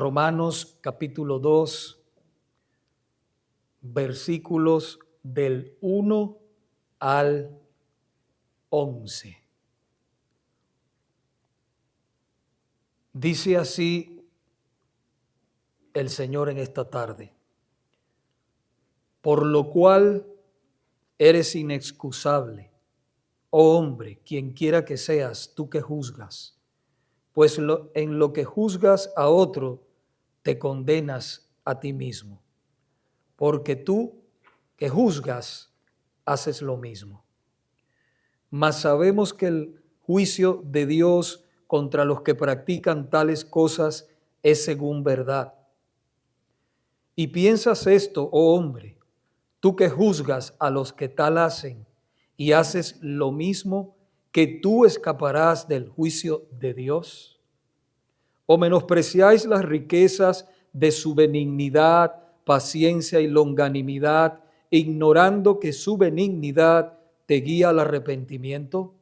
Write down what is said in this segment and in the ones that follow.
Romanos capítulo 2, versículos del 1 al 11. Dice así el Señor en esta tarde: por lo cual eres inexcusable, oh hombre, quien quiera que seas, tú que juzgas, pues en lo que juzgas a otro, te condenas a ti mismo, porque tú que juzgas, haces lo mismo. Mas sabemos que el juicio de Dios contra los que practican tales cosas es según verdad. Y piensas esto, oh hombre, tú que juzgas a los que tal hacen y haces lo mismo, que tú escaparás del juicio de Dios. ¿O menospreciáis las riquezas de su benignidad, paciencia y longanimidad, ignorando que su benignidad te guía al arrepentimiento?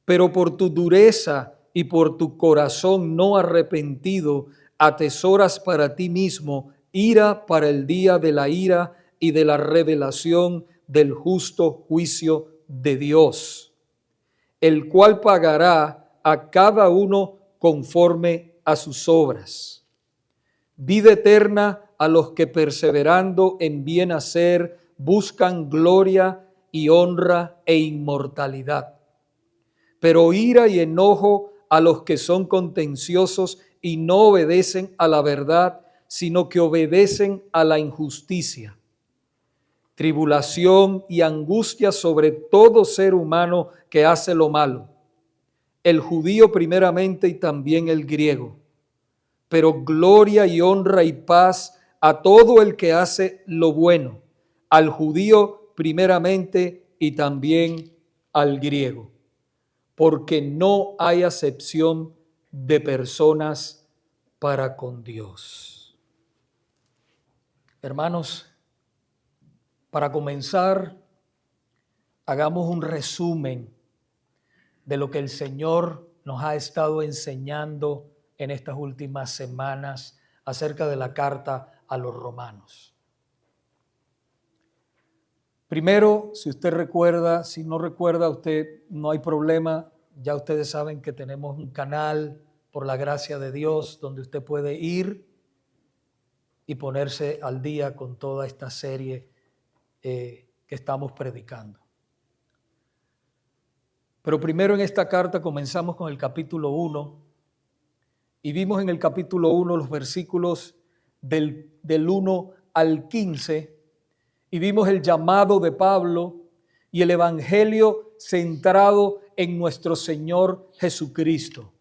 Pero por tu dureza y por tu corazón no arrepentido, atesoras para ti mismo ira para el día de la ira y de la revelación del justo juicio de Dios, el cual pagará a cada uno conforme a sus obras. Vida eterna a los que perseverando en bien hacer buscan gloria y honra e inmortalidad. Pero ira y enojo a los que son contenciosos y no obedecen a la verdad, sino que obedecen a la injusticia. Tribulación y angustia sobre todo ser humano que hace lo malo, el judío primeramente y también el griego. Pero gloria y honra y paz a todo el que hace lo bueno, al judío primeramente y también al griego, porque no hay acepción de personas para con Dios. Hermanos, para comenzar, hagamos un resumen de lo que el Señor nos ha estado enseñando en estas últimas semanas acerca de la carta a los romanos. Primero, si usted recuerda, si no recuerda usted, no hay problema. Ya ustedes saben que tenemos un canal, por la gracia de Dios, donde usted puede ir y ponerse al día con toda esta serie que estamos predicando. Pero primero en esta carta comenzamos con el capítulo 1 y vimos en el capítulo 1 los versículos del 1 al 15 y vimos el llamado de Pablo y el evangelio centrado en nuestro Señor Jesucristo.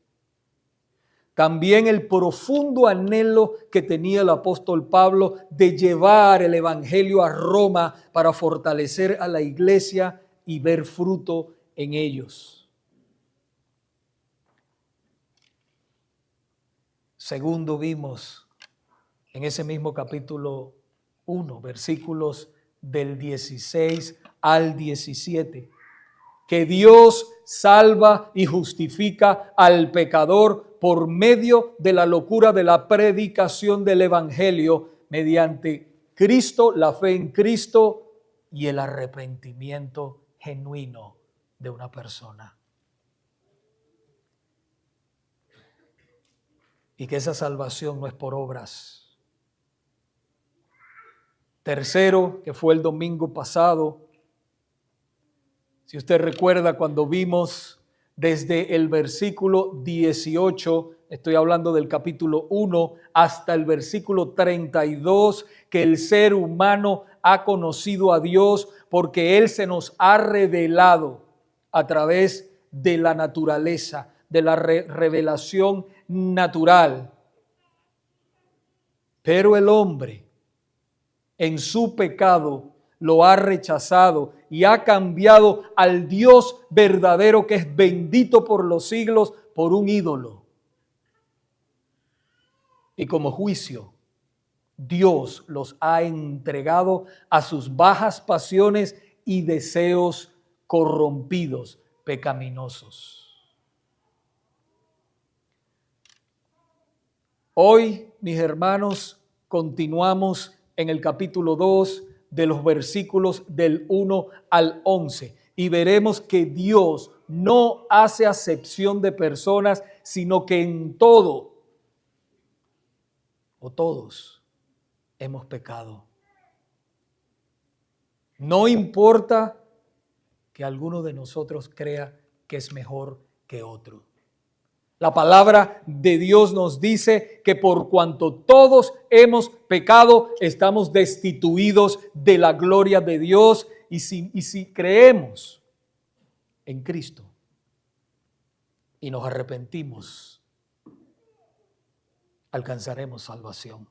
También el profundo anhelo que tenía el apóstol Pablo de llevar el evangelio a Roma para fortalecer a la iglesia y ver fruto en ellos. Segundo, vimos en ese mismo capítulo 1, versículos del 16 al 17, que Dios salva y justifica al pecador por medio de la locura de la predicación del evangelio mediante Cristo, la fe en Cristo y el arrepentimiento genuino de una persona. Y que esa salvación no es por obras. Tercero, que fue el domingo pasado, si usted recuerda cuando vimos desde el versículo 18, estoy hablando del capítulo 1, hasta el versículo 32, que el ser humano ha conocido a Dios porque Él se nos ha revelado a través de la naturaleza, de la revelación natural. Pero el hombre en su pecado lo ha rechazado y ha cambiado al Dios verdadero, que es bendito por los siglos, por un ídolo. Y como juicio, Dios los ha entregado a sus bajas pasiones y deseos corrompidos, pecaminosos. Hoy, mis hermanos, continuamos en el capítulo 2 de los versículos del 1 al 11 y veremos que Dios no hace acepción de personas, sino que en todo o todos hemos pecado. No importa que alguno de nosotros crea que es mejor que otro. La palabra de Dios nos dice que por cuanto todos hemos pecado, estamos destituidos de la gloria de Dios. Y si creemos en Cristo y nos arrepentimos, alcanzaremos salvación.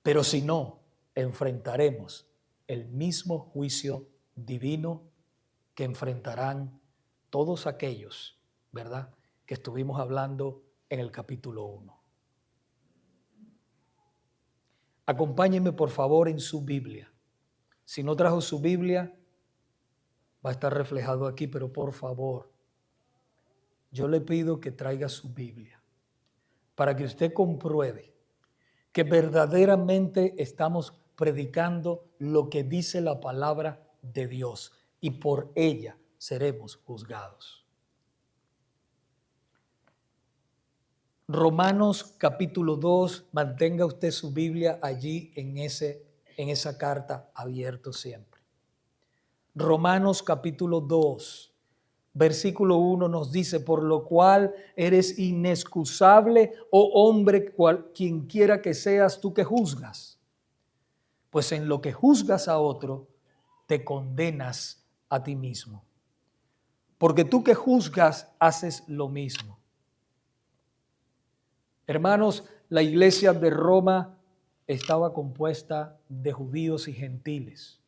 Pero si no, enfrentaremos el mismo juicio divino que enfrentarán todos aquellos, ¿verdad?, que estuvimos hablando en el capítulo 1. Acompáñenme por favor en su Biblia. Si no trajo su Biblia, va a estar reflejado aquí, pero por favor, yo le pido que traiga su Biblia para que usted compruebe que verdaderamente estamos predicando lo que dice la palabra de Dios y por ella seremos juzgados. Romanos capítulo 2, mantenga usted su Biblia allí en esa carta abierto siempre. Romanos capítulo 2, versículo 1 nos dice: por lo cual eres inexcusable, oh hombre, quien quiera que seas tú que juzgas. Pues en lo que juzgas a otro, te condenas a ti mismo. Porque tú que juzgas, haces lo mismo. Hermanos, la iglesia de Roma estaba compuesta de judíos y gentiles.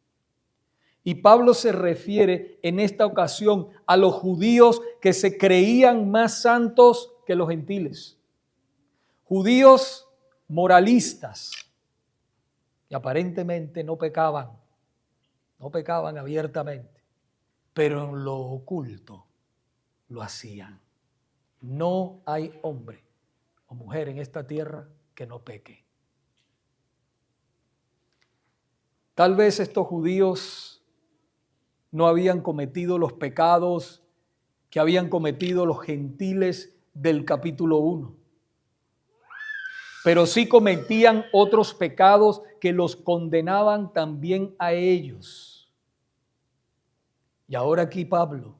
Y Pablo se refiere en esta ocasión a los judíos que se creían más santos que los gentiles. Judíos moralistas que aparentemente no pecaban abiertamente, pero en lo oculto lo hacían. No hay hombre o mujer en esta tierra que no peque. Tal vez estos judíos no habían cometido los pecados que habían cometido los gentiles del capítulo 1, pero sí cometían otros pecados que los condenaban también a ellos. Y ahora aquí Pablo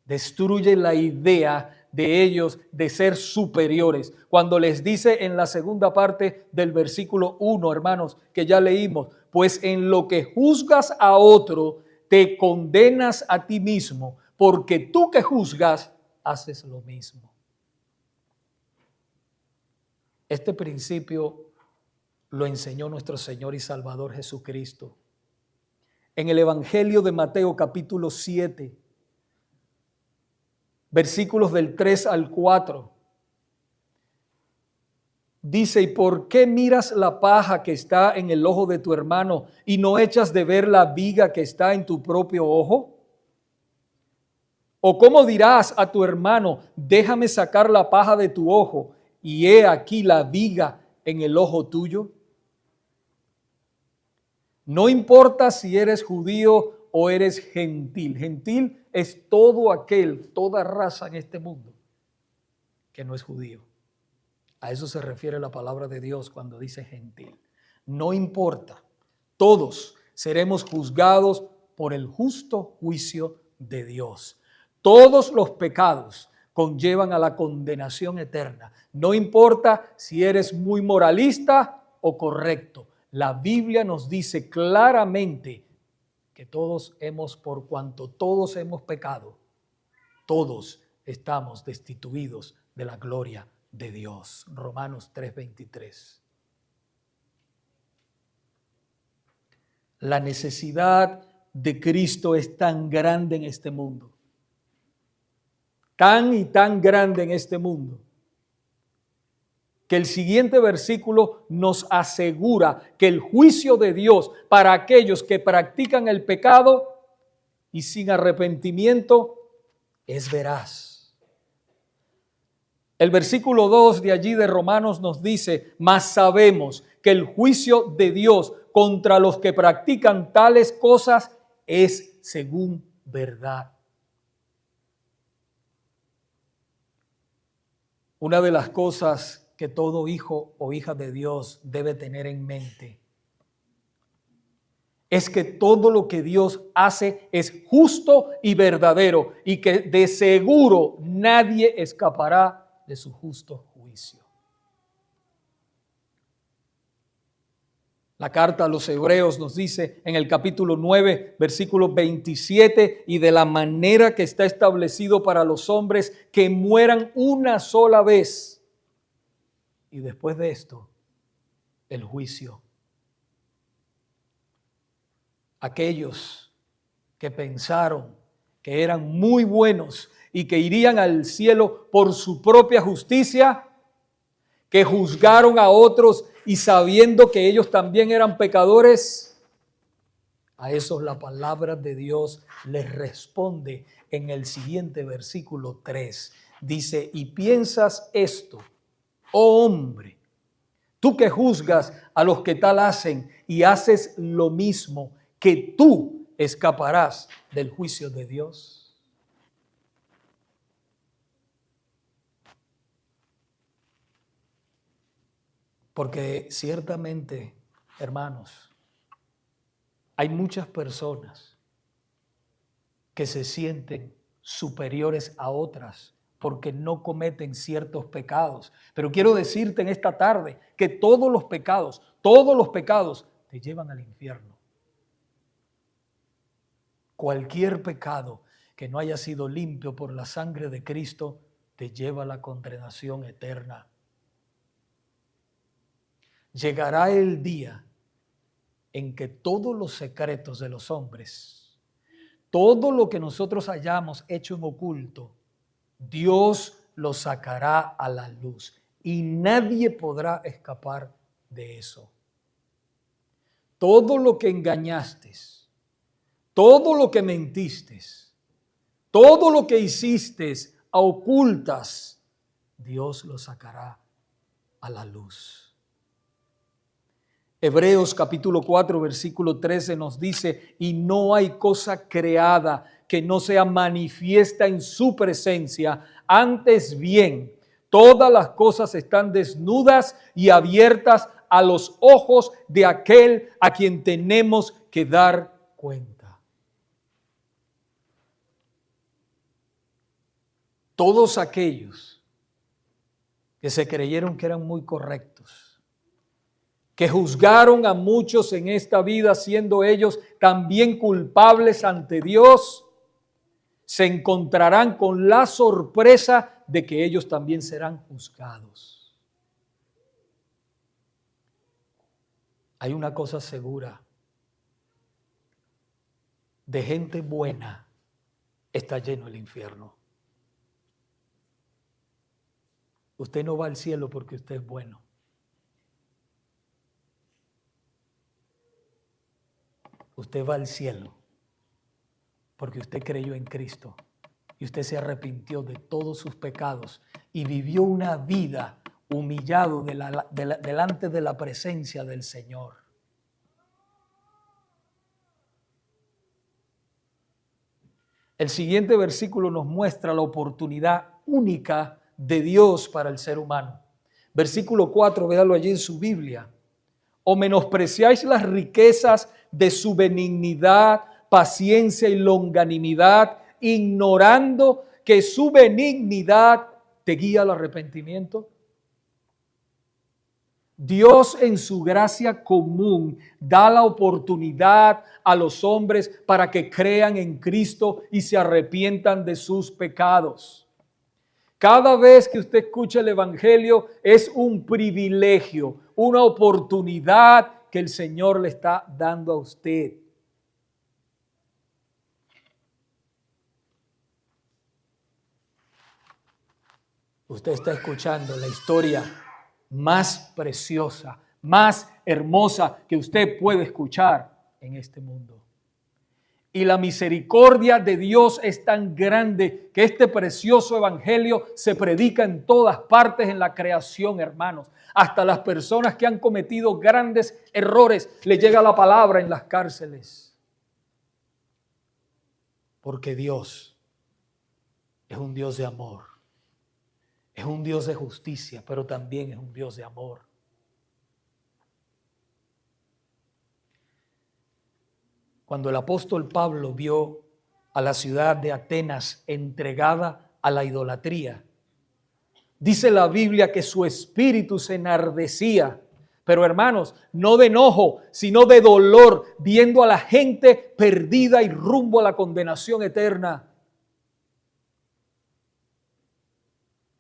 destruye la idea de ellos de ser superiores. Cuando les dice en la segunda parte del versículo 1, hermanos, que ya leímos: pues en lo que juzgas a otro, te condenas a ti mismo, porque tú que juzgas, haces lo mismo. Este principio lo enseñó nuestro Señor y Salvador Jesucristo en el Evangelio de Mateo capítulo 7, versículos del 3 al 4. Dice: ¿y por qué miras la paja que está en el ojo de tu hermano y no echas de ver la viga que está en tu propio ojo? ¿O cómo dirás a tu hermano: déjame sacar la paja de tu ojo, y he aquí la viga en el ojo tuyo? No importa si eres judío o eres gentil. Gentil es todo aquel, toda raza en este mundo que no es judío. A eso se refiere la palabra de Dios cuando dice gentil. No importa, todos seremos juzgados por el justo juicio de Dios. Todos los pecados conllevan a la condenación eterna. No importa si eres muy moralista o correcto. La Biblia nos dice claramente que por cuanto todos hemos pecado, todos estamos destituidos de la gloria de Dios. Romanos 3:23. La necesidad de Cristo es tan grande en este mundo, tan y tan grande en este mundo, que el siguiente versículo nos asegura que el juicio de Dios para aquellos que practican el pecado y sin arrepentimiento es veraz. El versículo 2 de allí de Romanos nos dice: mas sabemos que el juicio de Dios contra los que practican tales cosas es según verdad. Una de las cosas que todo hijo o hija de Dios debe tener en mente es que todo lo que Dios hace es justo y verdadero, y que de seguro nadie escapará de su justo juicio. La carta a los Hebreos nos dice en el capítulo 9, versículo 27, y de la manera que está establecido para los hombres que mueran una sola vez, y después de esto, el juicio. Aquellos que pensaron que eran muy buenos y que irían al cielo por su propia justicia, que juzgaron a otros y sabiendo que ellos también eran pecadores, a esos la palabra de Dios les responde en el siguiente versículo 3. Dice: y piensas esto, oh hombre, tú que juzgas a los que tal hacen y haces lo mismo, que tú escaparás del juicio de Dios. Porque ciertamente, hermanos, hay muchas personas que se sienten superiores a otras porque no cometen ciertos pecados. Pero quiero decirte en esta tarde que todos los pecados te llevan al infierno. Cualquier pecado que no haya sido limpio por la sangre de Cristo te lleva a la condenación eterna. Llegará el día en que todos los secretos de los hombres, todo lo que nosotros hayamos hecho en oculto, Dios lo sacará a la luz y nadie podrá escapar de eso. Todo lo que engañaste, todo lo que mentiste, todo lo que hiciste a ocultas, Dios lo sacará a la luz. Hebreos capítulo 4, versículo 13 nos dice: y no hay cosa creada que no sea manifiesta en su presencia, antes bien, todas las cosas están desnudas y abiertas a los ojos de aquel a quien tenemos que dar cuenta. Todos aquellos que se creyeron que eran muy correctos, que juzgaron a muchos en esta vida siendo ellos también culpables ante Dios, se encontrarán con la sorpresa de que ellos también serán juzgados. Hay una cosa segura: de gente buena está lleno el infierno. Usted no va al cielo porque usted es bueno. Usted va al cielo porque usted creyó en Cristo y usted se arrepintió de todos sus pecados y vivió una vida humillado delante de la presencia del Señor. El siguiente versículo nos muestra la oportunidad única de Dios para el ser humano. Versículo 4, véalo allí en su Biblia. ¿O menospreciáis las riquezas de su benignidad, paciencia y longanimidad, ignorando que su benignidad te guía al arrepentimiento? Dios en su gracia común da la oportunidad a los hombres para que crean en Cristo y se arrepientan de sus pecados. Cada vez que usted escucha el Evangelio es un privilegio, una oportunidad que el Señor le está dando a usted. Usted está escuchando la historia más preciosa, más hermosa que usted puede escuchar en este mundo. Y la misericordia de Dios es tan grande que este precioso evangelio se predica en todas partes en la creación, hermanos. Hasta las personas que han cometido grandes errores le llega la palabra en las cárceles. Porque Dios es un Dios de amor. Es un Dios de justicia, pero también es un Dios de amor. Cuando el apóstol Pablo vio a la ciudad de Atenas entregada a la idolatría, dice la Biblia que su espíritu se enardecía, pero hermanos, no de enojo, sino de dolor, viendo a la gente perdida y rumbo a la condenación eterna.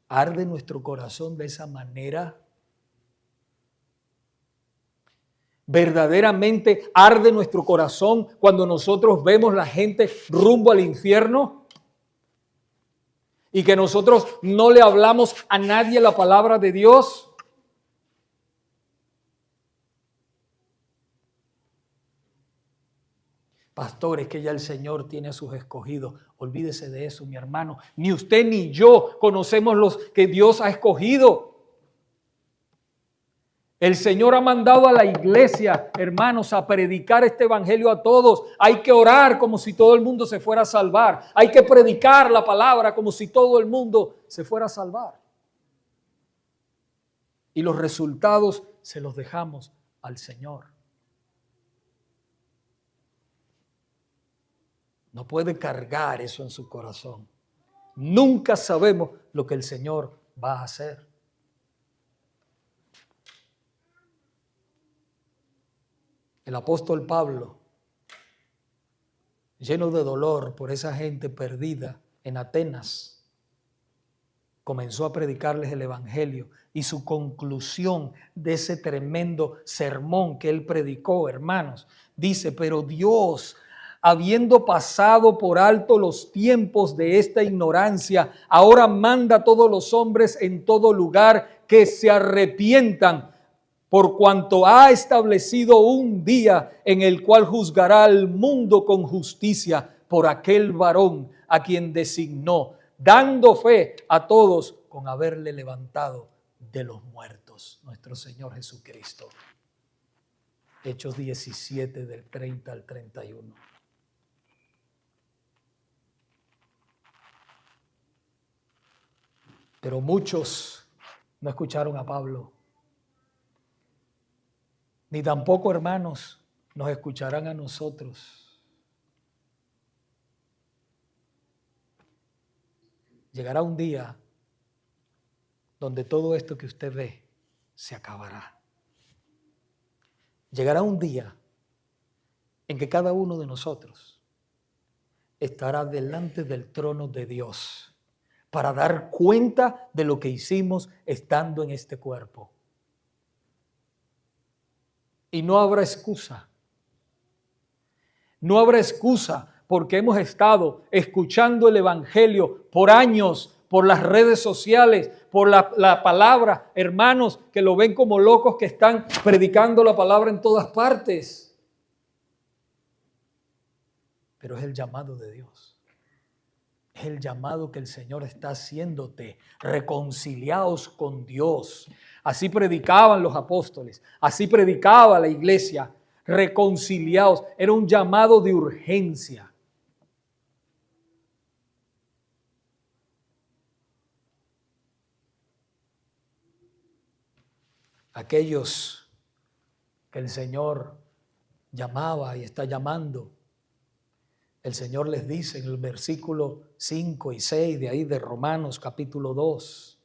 ¿Arde nuestro corazón de esa manera? ¿Verdaderamente arde nuestro corazón cuando nosotros vemos la gente rumbo al infierno? Y que nosotros no le hablamos a nadie la palabra de Dios. Pastor, es que ya el Señor tiene a sus escogidos. Olvídese de eso, mi hermano. Ni usted ni yo conocemos los que Dios ha escogido. El Señor ha mandado a la iglesia, hermanos, a predicar este evangelio a todos. Hay que orar como si todo el mundo se fuera a salvar. Hay que predicar la palabra como si todo el mundo se fuera a salvar. Y los resultados se los dejamos al Señor. No puede cargar eso en su corazón. Nunca sabemos lo que el Señor va a hacer. El apóstol Pablo, lleno de dolor por esa gente perdida en Atenas, comenzó a predicarles el evangelio, y su conclusión de ese tremendo sermón que él predicó, hermanos, dice: pero Dios, habiendo pasado por alto los tiempos de esta ignorancia, ahora manda a todos los hombres en todo lugar que se arrepientan, por cuanto ha establecido un día en el cual juzgará al mundo con justicia por aquel varón a quien designó, dando fe a todos con haberle levantado de los muertos, nuestro Señor Jesucristo. Hechos 17 del 30 al 31. Pero muchos no escucharon a Pablo. Ni tampoco, hermanos, nos escucharán a nosotros. Llegará un día donde todo esto que usted ve se acabará. Llegará un día en que cada uno de nosotros estará delante del trono de Dios para dar cuenta de lo que hicimos estando en este cuerpo. Y no habrá excusa. No habrá excusa porque hemos estado escuchando el evangelio por años, por las redes sociales, por la palabra. Hermanos que lo ven como locos, que están predicando la palabra en todas partes. Pero es el llamado de Dios. Es el llamado que el Señor está haciéndote. Reconciliaos con Dios. Así predicaban los apóstoles. Así predicaba la iglesia. Reconciliaos. Era un llamado de urgencia. Aquellos que el Señor llamaba y está llamando, el Señor les dice en el versículo 5 y 6 de ahí de Romanos capítulo 2: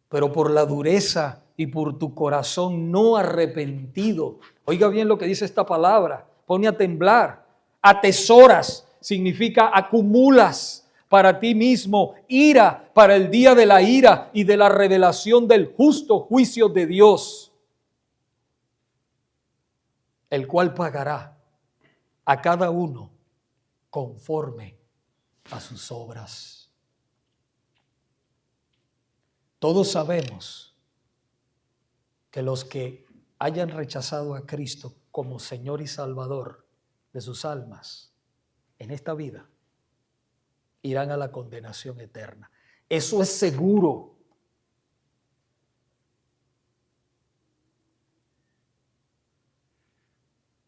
pero por la dureza y por tu corazón no arrepentido. Oiga bien lo que dice esta palabra, pone a temblar. Atesoras significa acumulas para ti mismo ira para el día de la ira y de la revelación del justo juicio de Dios, el cual pagará a cada uno conforme a sus obras. Todos sabemos que los que hayan rechazado a Cristo como Señor y Salvador de sus almas en esta vida irán a la condenación eterna. Eso es seguro.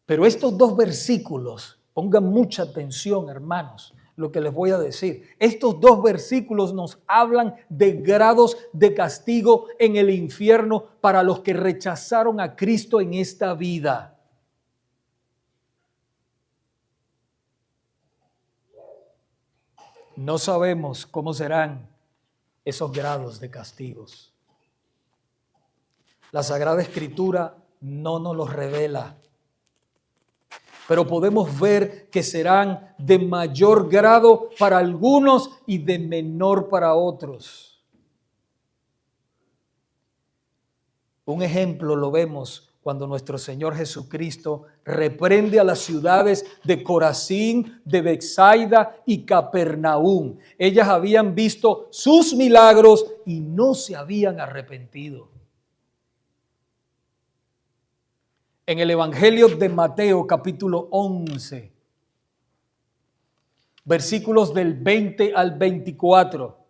Pero estos dos versículos, pongan mucha atención, hermanos, lo que les voy a decir. Estos dos versículos nos hablan de grados de castigo en el infierno para los que rechazaron a Cristo en esta vida. No sabemos cómo serán esos grados de castigos. La Sagrada Escritura no nos los revela, pero podemos ver que serán de mayor grado para algunos y de menor para otros. Un ejemplo lo vemos cuando nuestro Señor Jesucristo reprende a las ciudades de Corazín, de Betsaida y Capernaum. Ellas habían visto sus milagros y no se habían arrepentido. En el Evangelio de Mateo, capítulo 11, versículos del 20 al 24,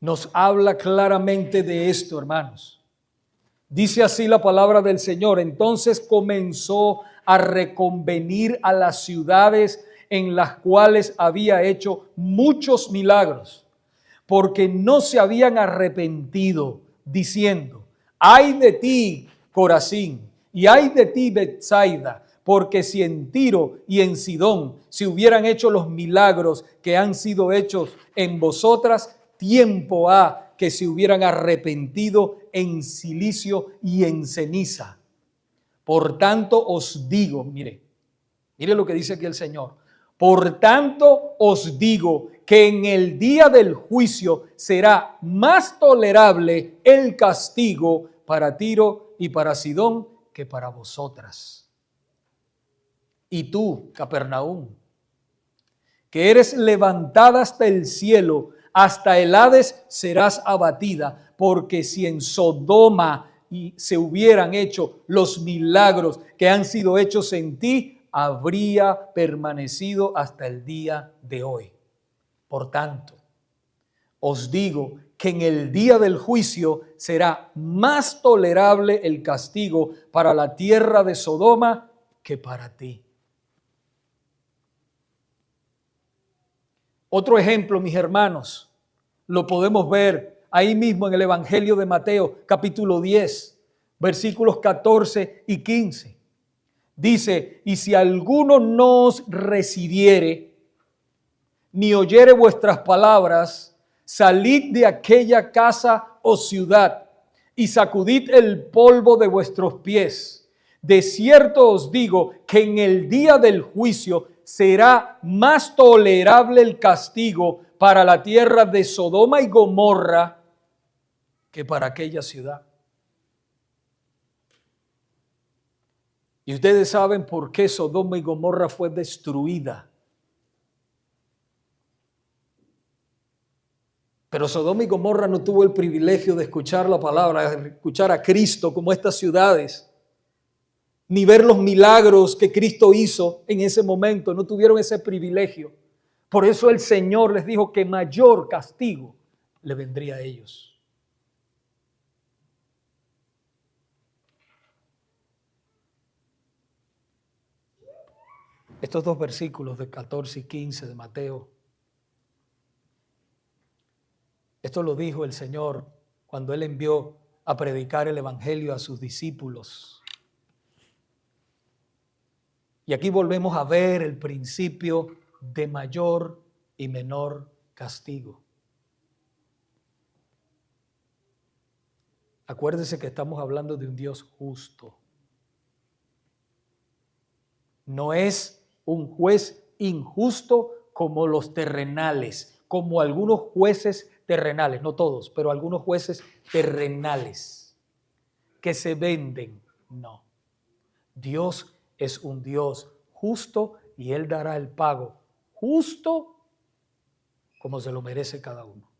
nos habla claramente de esto, hermanos. Dice así la palabra del Señor: entonces comenzó a reconvenir a las ciudades en las cuales había hecho muchos milagros, porque no se habían arrepentido, diciendo: ay de ti, Corazín, y ay de ti, Betsaida, porque si en Tiro y en Sidón se hubieran hecho los milagros que han sido hechos en vosotras, tiempo ha que se hubieran arrepentido en cilicio y en ceniza. Por tanto os digo, mire lo que dice aquí el Señor. Por tanto os digo que en el día del juicio será más tolerable el castigo para Tiro y para Sidón que para vosotras. Y tú, Capernaum, que eres levantada hasta el cielo, hasta el Hades serás abatida, porque si en Sodoma se hubieran hecho los milagros que han sido hechos en ti, habría permanecido hasta el día de hoy. Por tanto, os digo que en el día del juicio será más tolerable el castigo para la tierra de Sodoma que para ti. Otro ejemplo, mis hermanos, lo podemos ver ahí mismo en el Evangelio de Mateo, capítulo 10, versículos 14 y 15. Dice: y si alguno no os recibiere, ni oyere vuestras palabras, salid de aquella casa o ciudad y sacudid el polvo de vuestros pies. De cierto os digo que en el día del juicio será más tolerable el castigo para la tierra de Sodoma y Gomorra que para aquella ciudad. Y ustedes saben por qué Sodoma y Gomorra fue destruida. Pero Sodoma y Gomorra no tuvo el privilegio de escuchar la palabra, de escuchar a Cristo como estas ciudades, ni ver los milagros que Cristo hizo en ese momento. No tuvieron ese privilegio. Por eso el Señor les dijo que mayor castigo le vendría a ellos. Estos dos versículos de 14 y 15 de Mateo, esto lo dijo el Señor cuando Él envió a predicar el Evangelio a sus discípulos. Y aquí volvemos a ver el principio de mayor y menor castigo. Acuérdese que estamos hablando de un Dios justo. No es un juez injusto como los terrenales, como algunos jueces terrenales, no todos, pero algunos jueces terrenales que se venden. No. Dios es un Dios justo y Él dará el pago justo como se lo merece cada uno.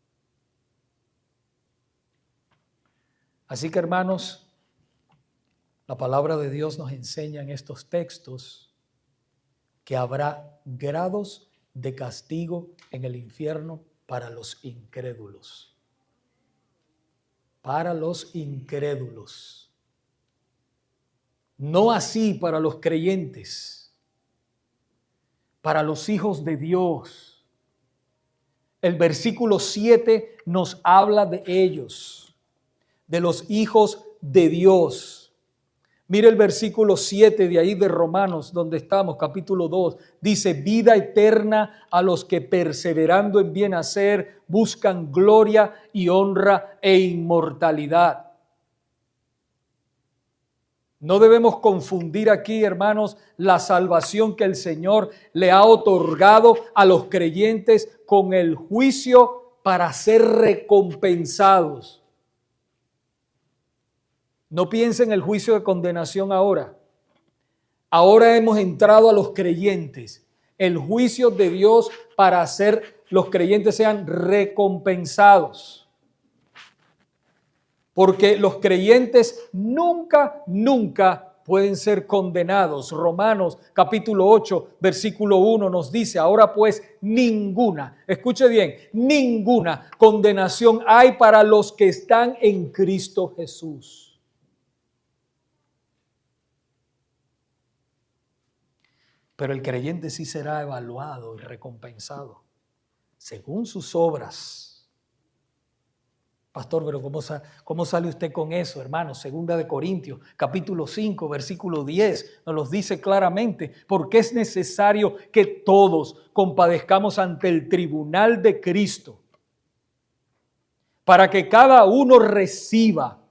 Así que, hermanos, La palabra de Dios nos enseña en estos textos que habrá grados de castigo en el infierno para los incrédulos. Para los incrédulos. No así para los creyentes, para los hijos de Dios. El versículo 7 nos habla de ellos, de los hijos de Dios. Mire el versículo 7 de ahí de Romanos, donde estamos, capítulo 2. Dice, vida eterna a los que perseverando en bien hacer, buscan gloria y honra e inmortalidad. No debemos confundir aquí, hermanos, la salvación que el Señor le ha otorgado a los creyentes con el juicio para ser recompensados. No piensen en el juicio de condenación ahora. Ahora hemos entrado a los creyentes. El juicio de Dios para hacer los creyentes sean recompensados. Porque los creyentes nunca pueden ser condenados. Romanos capítulo 8, versículo 1 nos dice, ahora pues ninguna, escuche bien, ninguna condenación hay para los que están en Cristo Jesús. Pero el creyente sí será evaluado y recompensado según sus obras. Pastor, pero ¿cómo sale usted con eso, hermano? Segunda de Corintios, capítulo 5, versículo 10, nos lo dice claramente, porque es necesario que todos compadezcamos ante el tribunal de Cristo, para que cada uno reciba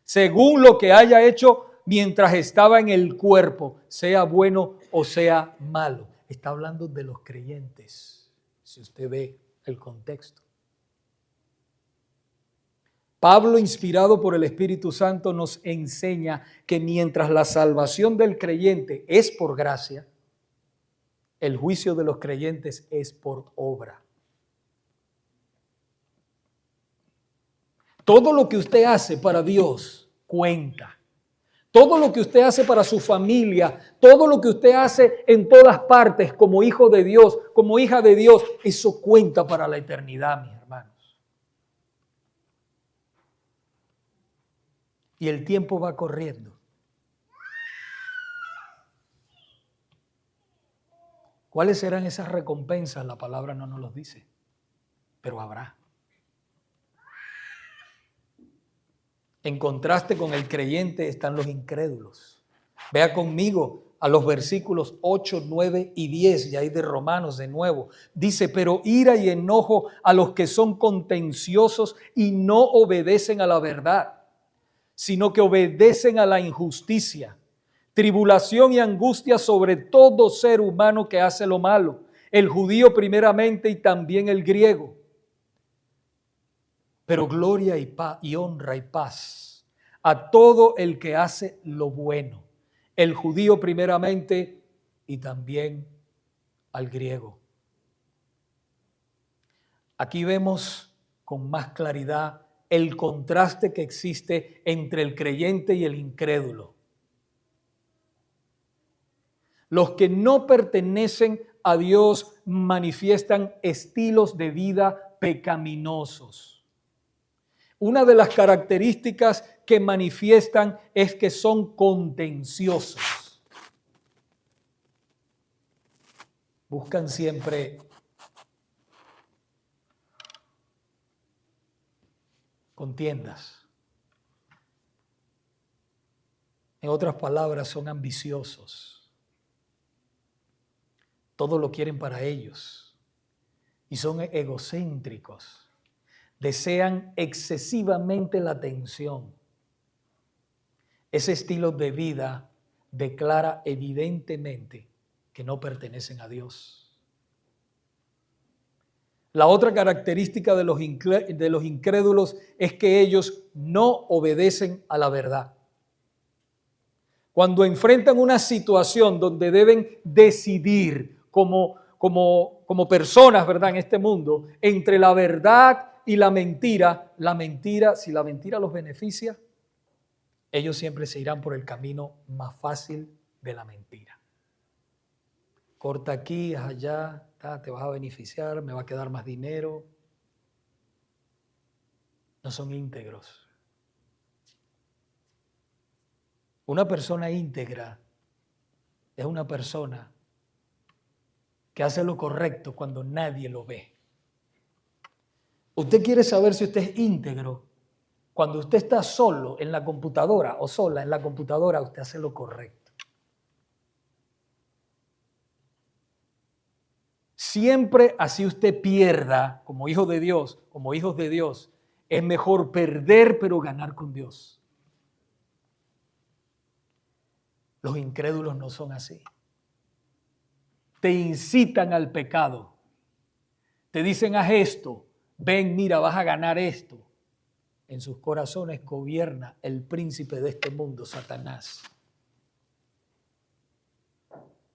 según lo que haya hecho mientras estaba en el cuerpo, sea bueno o sea malo. Está hablando de los creyentes, si usted ve el contexto. Pablo, inspirado por el Espíritu Santo, nos enseña que mientras la salvación del creyente es por gracia, el juicio de los creyentes es por obra. Todo lo que usted hace para Dios cuenta. Todo lo que usted hace para su familia, todo lo que usted hace en todas partes como hijo de Dios, como hija de Dios, eso cuenta para la eternidad, mis hermanos. Y el tiempo va corriendo. ¿Cuáles serán esas recompensas? La palabra no nos los dice, pero habrá. En contraste con el creyente están los incrédulos. Vea conmigo a los versículos 8, 9 y 10, y ahí de Romanos de nuevo. Dice, pero ira y enojo a los que son contenciosos y no obedecen a la verdad, sino que obedecen a la injusticia. Tribulación y angustia sobre todo ser humano que hace lo malo, el judío primeramente y también el griego. Pero gloria y honra y paz a todo el que hace lo bueno, el judío primeramente y también al griego. Aquí vemos con más claridad el contraste que existe entre el creyente y el incrédulo. Los que no pertenecen a Dios manifiestan estilos de vida pecaminosos. Una de las características que manifiestan es que son contenciosos. Buscan siempre contiendas. En otras palabras, son ambiciosos. Todo lo quieren para ellos y son egocéntricos. Desean excesivamente la atención. Ese estilo de vida declara evidentemente que no pertenecen a Dios. La otra característica de los incrédulos es que ellos no obedecen a la verdad. Cuando enfrentan una situación donde deben decidir como personas, ¿verdad?, en este mundo, entre la verdad y la mentira, si la mentira los beneficia, ellos siempre se irán por el camino más fácil de la mentira. Corta aquí, allá, te vas a beneficiar, me va a quedar más dinero. No son íntegros. Una persona íntegra es una persona que hace lo correcto cuando nadie lo ve. Usted quiere saber si usted es íntegro. Cuando usted está solo en la computadora o sola en la computadora, usted hace lo correcto. Siempre así usted pierda, como hijo de Dios, como hijos de Dios, es mejor perder pero ganar con Dios. Los incrédulos no son así. Te incitan al pecado. Te dicen, haz esto, ven, mira, vas a ganar esto. En sus corazones gobierna el príncipe de este mundo, Satanás.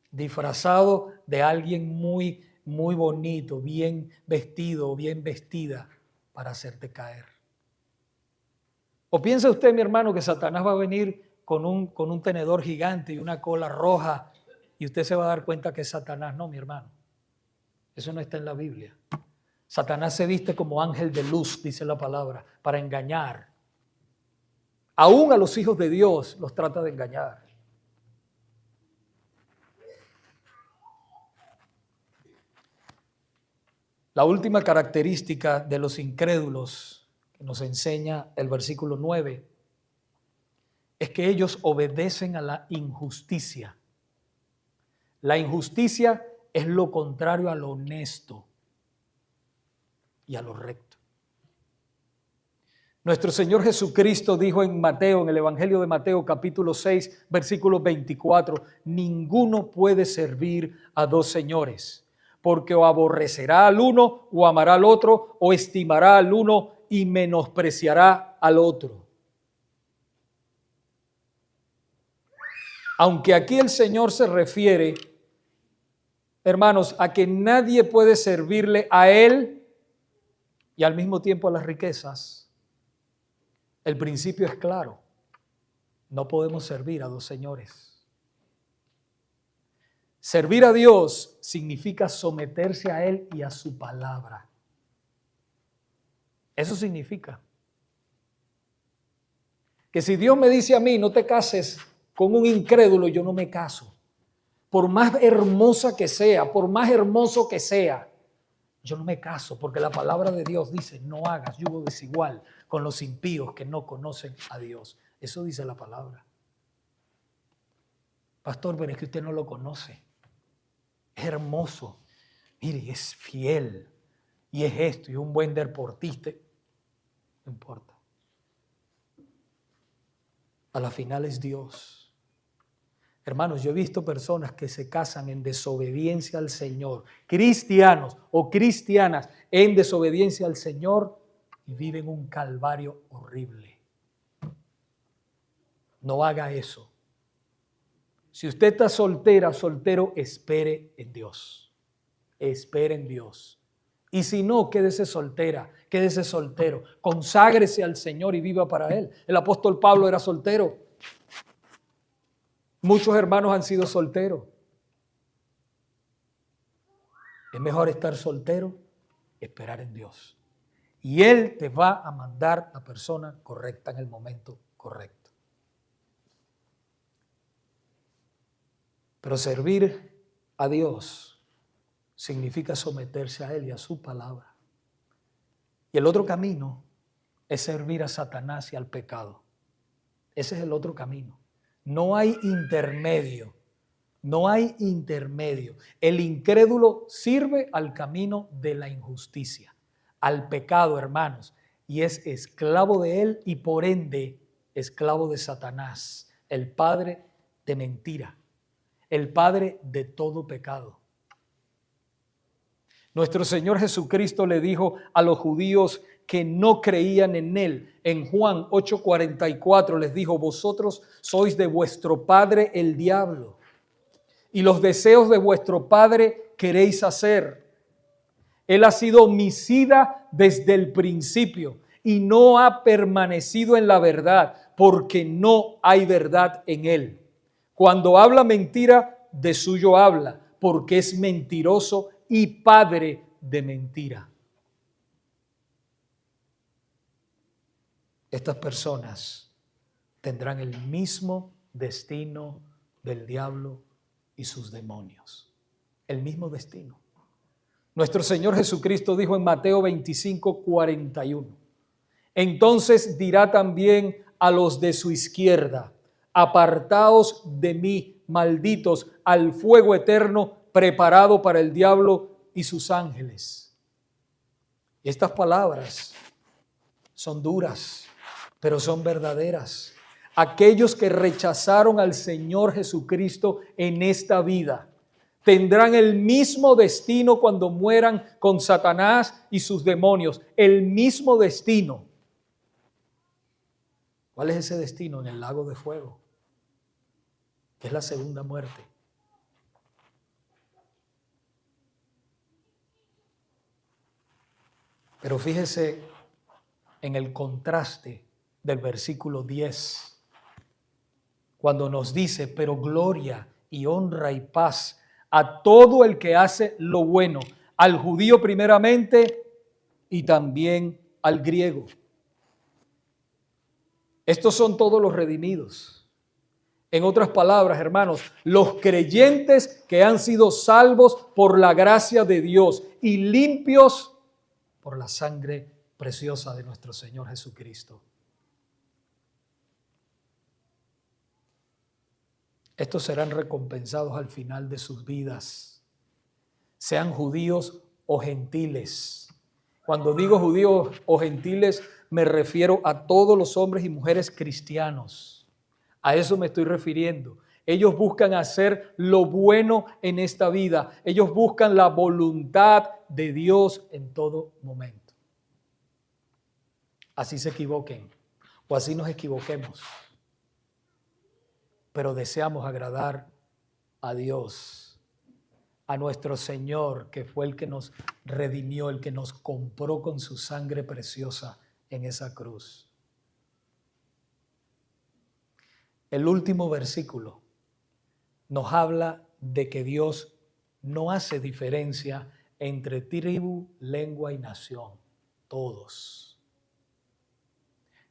Disfrazado de alguien muy bonito, bien vestido, bien vestida, para hacerte caer. ¿O piensa usted, mi hermano, que Satanás va a venir con un tenedor gigante y una cola roja y usted se va a dar cuenta que es Satanás? No, mi hermano. Eso no está en la Biblia. Satanás se viste como ángel de luz, dice la palabra, para engañar. Aún a los hijos de Dios los trata de engañar. La última característica de los incrédulos que nos enseña el versículo 9 es que ellos obedecen a la injusticia. La injusticia es lo contrario a lo honesto y a lo recto. Nuestro Señor Jesucristo dijo en Mateo, en el Evangelio de Mateo, capítulo 6, versículo 24, ninguno puede servir a dos señores, porque o aborrecerá al uno o amará al otro, o estimará al uno y menospreciará al otro. Aunque aquí el Señor se refiere, hermanos, a que nadie puede servirle a Él y al mismo tiempo a las riquezas, el principio es claro. No podemos servir a dos señores. Servir a Dios significa someterse a Él y a su palabra. Eso significa que si Dios me dice a mí, no te cases con un incrédulo, yo no me caso. Por más hermosa que sea, por más hermoso que sea, yo no me caso, porque la palabra de Dios dice, no hagas yugo desigual con los impíos que no conocen a Dios. Eso dice la palabra. Pastor, pero es que usted no lo conoce. Es hermoso. Mire, es fiel. Y es esto, y un buen deportista. No importa. A la final es Dios. Hermanos, yo he visto personas que se casan en desobediencia al Señor, cristianos o cristianas en desobediencia al Señor y viven un calvario horrible. No haga eso. Si usted está soltera, soltero, espere en Dios. Espere en Dios. Y si no, quédese soltera, quédese soltero. Conságrese al Señor y viva para Él. El apóstol Pablo era soltero. Muchos hermanos han sido solteros. Es mejor estar soltero, esperar en Dios. Y Él te va a mandar la persona correcta en el momento correcto. Pero servir a Dios significa someterse a Él y a su palabra. Y el otro camino es servir a Satanás y al pecado. Ese es el otro camino. No hay intermedio. No hay intermedio. El incrédulo sirve al camino de la injusticia, al pecado, hermanos, y es esclavo de él y por ende esclavo de Satanás, el padre de mentira, el padre de todo pecado. Nuestro Señor Jesucristo le dijo a los judíos que no creían en Él. En Juan 8:44 les dijo, vosotros sois de vuestro padre el diablo, y los deseos de vuestro padre queréis hacer. Él ha sido homicida desde el principio y no ha permanecido en la verdad, porque no hay verdad en él. Cuando habla mentira, de suyo habla, porque es mentiroso y padre de mentira. Estas personas tendrán el mismo destino del diablo y sus demonios. El mismo destino. Nuestro Señor Jesucristo dijo en Mateo 25:41, entonces dirá también a los de su izquierda, apartaos de mí, malditos, al fuego eterno preparado para el diablo y sus ángeles. Y estas palabras son duras, pero son verdaderas. Aquellos que rechazaron al Señor Jesucristo en esta vida tendrán el mismo destino cuando mueran con Satanás y sus demonios. El mismo destino. ¿Cuál es ese destino? En el lago de fuego, que es la segunda muerte. Pero fíjese en el contraste del versículo 10, cuando nos dice, pero gloria y honra y paz a todo el que hace lo bueno, al judío primeramente y también al griego. Estos son todos los redimidos. En otras palabras, hermanos, los creyentes que han sido salvos por la gracia de Dios y limpios por la sangre preciosa de nuestro Señor Jesucristo. Estos serán recompensados al final de sus vidas, sean judíos o gentiles. Cuando digo judíos o gentiles, me refiero a todos los hombres y mujeres cristianos. A eso me estoy refiriendo. Ellos buscan hacer lo bueno en esta vida. Ellos buscan la voluntad de Dios en todo momento. Así se equivoquen o así nos equivoquemos. Pero deseamos agradar a Dios, a nuestro Señor, que fue el que nos redimió, el que nos compró con su sangre preciosa en esa cruz. El último versículo nos habla de que Dios no hace diferencia entre tribu, lengua y nación, todos.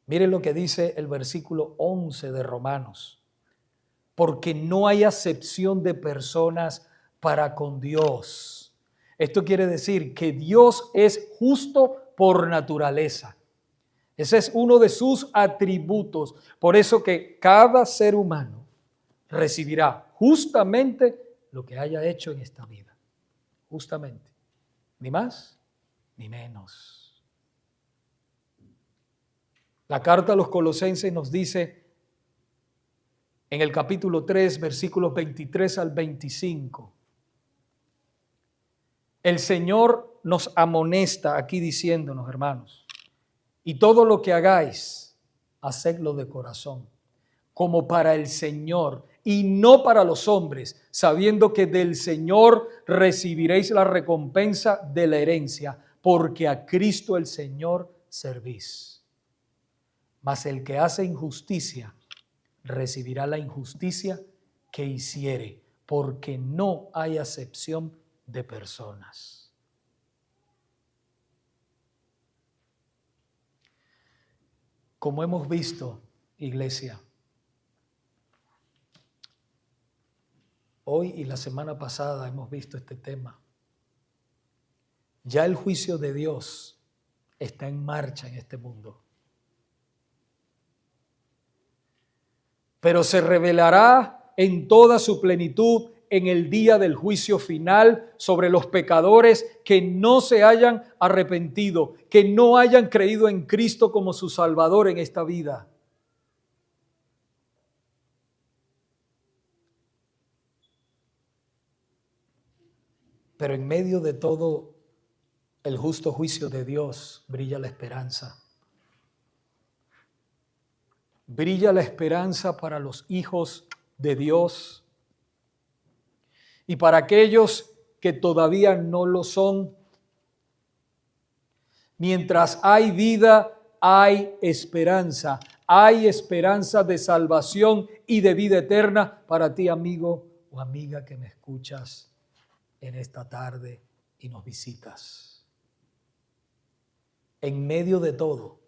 Miren lo que dice el versículo 11 de Romanos. Porque no hay acepción de personas para con Dios. Esto quiere decir que Dios es justo por naturaleza. Ese es uno de sus atributos. Por eso que cada ser humano recibirá justamente lo que haya hecho en esta vida. Justamente. Ni más ni menos. La carta a los Colosenses nos dice en el capítulo 3, versículos 23 al 25. El Señor nos amonesta aquí diciéndonos, hermanos, y todo lo que hagáis, hacedlo de corazón, como para el Señor y no para los hombres, sabiendo que del Señor recibiréis la recompensa de la herencia, porque a Cristo el Señor servís. Mas el que hace injusticia, recibirá la injusticia que hiciere, porque no hay acepción de personas. Como hemos visto, iglesia, hoy y la semana pasada hemos visto este tema. Ya el juicio de Dios está en marcha en este mundo. Pero se revelará en toda su plenitud en el día del juicio final sobre los pecadores que no se hayan arrepentido, que no hayan creído en Cristo como su Salvador en esta vida. Pero en medio de todo el justo juicio de Dios brilla la esperanza. Brilla la esperanza para los hijos de Dios y para aquellos que todavía no lo son. Mientras hay vida, hay esperanza. Hay esperanza de salvación y de vida eterna para ti, amigo o amiga que me escuchas en esta tarde y nos visitas. En medio de todo,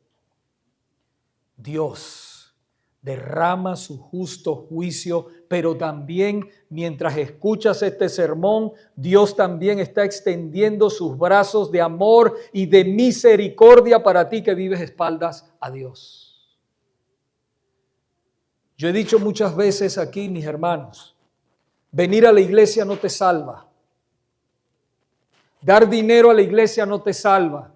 Dios derrama su justo juicio, pero también mientras escuchas este sermón, Dios también está extendiendo sus brazos de amor y de misericordia para ti que vives espaldas a Dios. Yo he dicho muchas veces aquí, mis hermanos, venir a la iglesia no te salva. Dar dinero a la iglesia no te salva.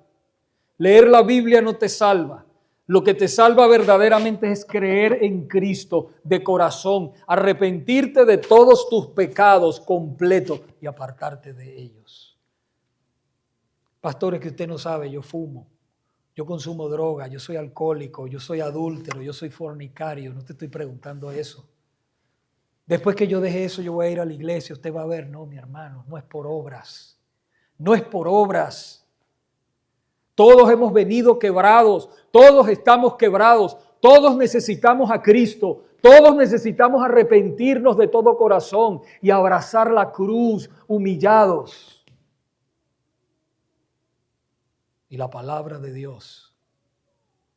Leer la Biblia no te salva. Lo que te salva verdaderamente es creer en Cristo de corazón, arrepentirte de todos tus pecados completos y apartarte de ellos. Pastores, que usted no sabe, yo fumo, yo consumo droga, yo soy alcohólico, yo soy adúltero, yo soy fornicario. No te estoy preguntando eso. Después que yo deje eso, yo voy a ir a la iglesia. Usted va a ver, no, mi hermano, no es por obras. No es por obras. Todos hemos venido quebrados, todos estamos quebrados, todos necesitamos a Cristo, todos necesitamos arrepentirnos de todo corazón y abrazar la cruz humillados. Y la palabra de Dios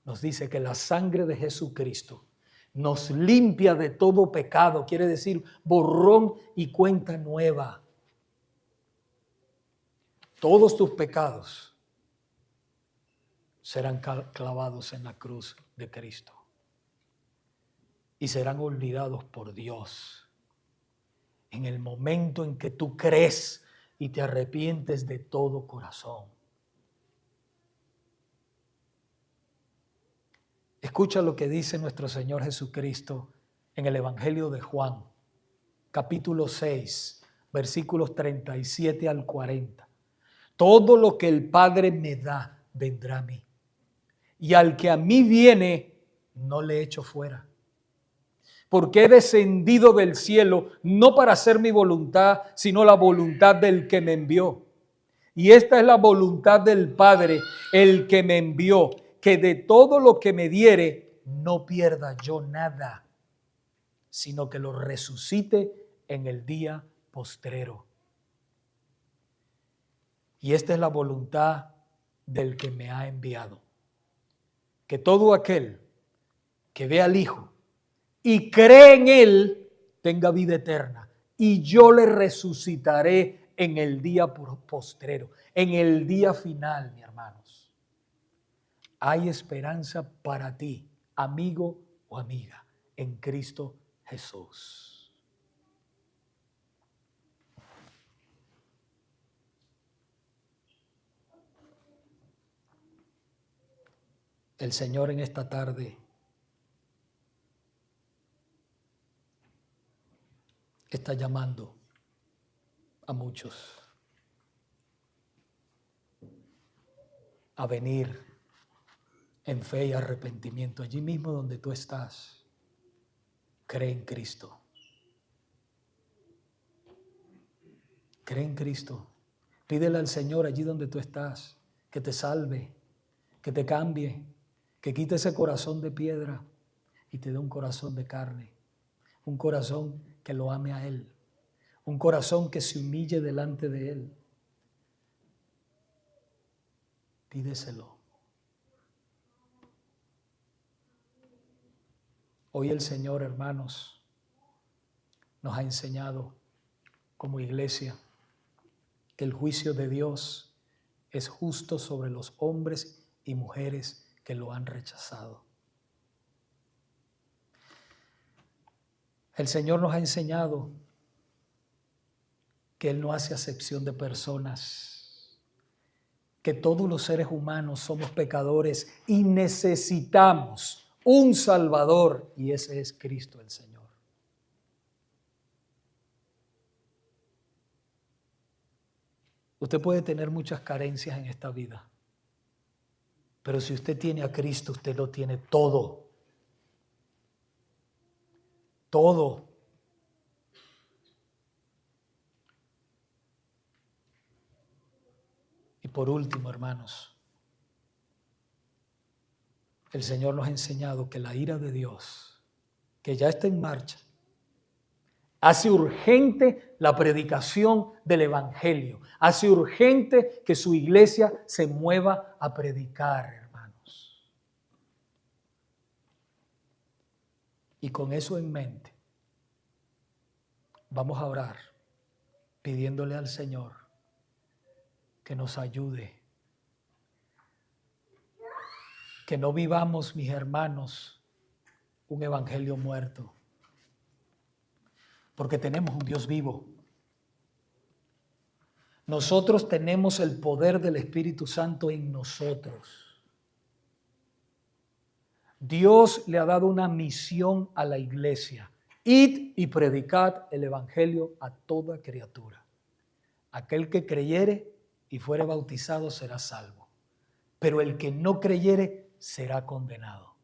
nos dice que la sangre de Jesucristo nos limpia de todo pecado, quiere decir borrón y cuenta nueva. Todos tus pecados serán clavados en la cruz de Cristo y serán olvidados por Dios en el momento en que tú crees y te arrepientes de todo corazón. Escucha lo que dice nuestro Señor Jesucristo en el Evangelio de Juan, capítulo 6, versículos 37 al 40. Todo lo que el Padre me da, vendrá a mí. Y al que a mí viene, no le echo fuera. Porque he descendido del cielo, no para hacer mi voluntad, sino la voluntad del que me envió. Y esta es la voluntad del Padre, el que me envió, que de todo lo que me diere, no pierda yo nada, sino que lo resucite en el día postrero. Y esta es la voluntad del que me ha enviado, que todo aquel que ve al Hijo y cree en Él tenga vida eterna, y yo le resucitaré en el día postrero, en el día final, mis hermanos. Hay esperanza para ti, amigo o amiga, en Cristo Jesús. El Señor en esta tarde está llamando a muchos a venir en fe y arrepentimiento. Allí mismo donde tú estás, cree en Cristo. Cree en Cristo. Pídele al Señor allí donde tú estás que te salve, que te cambie, que quite ese corazón de piedra y te dé un corazón de carne, un corazón que lo ame a Él, un corazón que se humille delante de Él. Pídeselo. Hoy el Señor, hermanos, nos ha enseñado como iglesia que el juicio de Dios es justo sobre los hombres y mujeres que lo han rechazado. El Señor nos ha enseñado que Él no hace acepción de personas, que todos los seres humanos somos pecadores y necesitamos un Salvador, y ese es Cristo el Señor. Usted puede tener muchas carencias en esta vida, pero si usted tiene a Cristo, usted lo tiene todo. Todo. Y por último, hermanos, el Señor nos ha enseñado que la ira de Dios, que ya está en marcha, hace urgente la predicación del Evangelio. Hace urgente que su iglesia se mueva a predicar, hermanos. Y con eso en mente, vamos a orar pidiéndole al Señor que nos ayude. Que no vivamos, mis hermanos, un evangelio muerto. Porque tenemos un Dios vivo. Nosotros tenemos el poder del Espíritu Santo en nosotros. Dios le ha dado una misión a la iglesia. Id y predicad el evangelio a toda criatura. Aquel que creyere y fuere bautizado será salvo. Pero el que no creyere será condenado.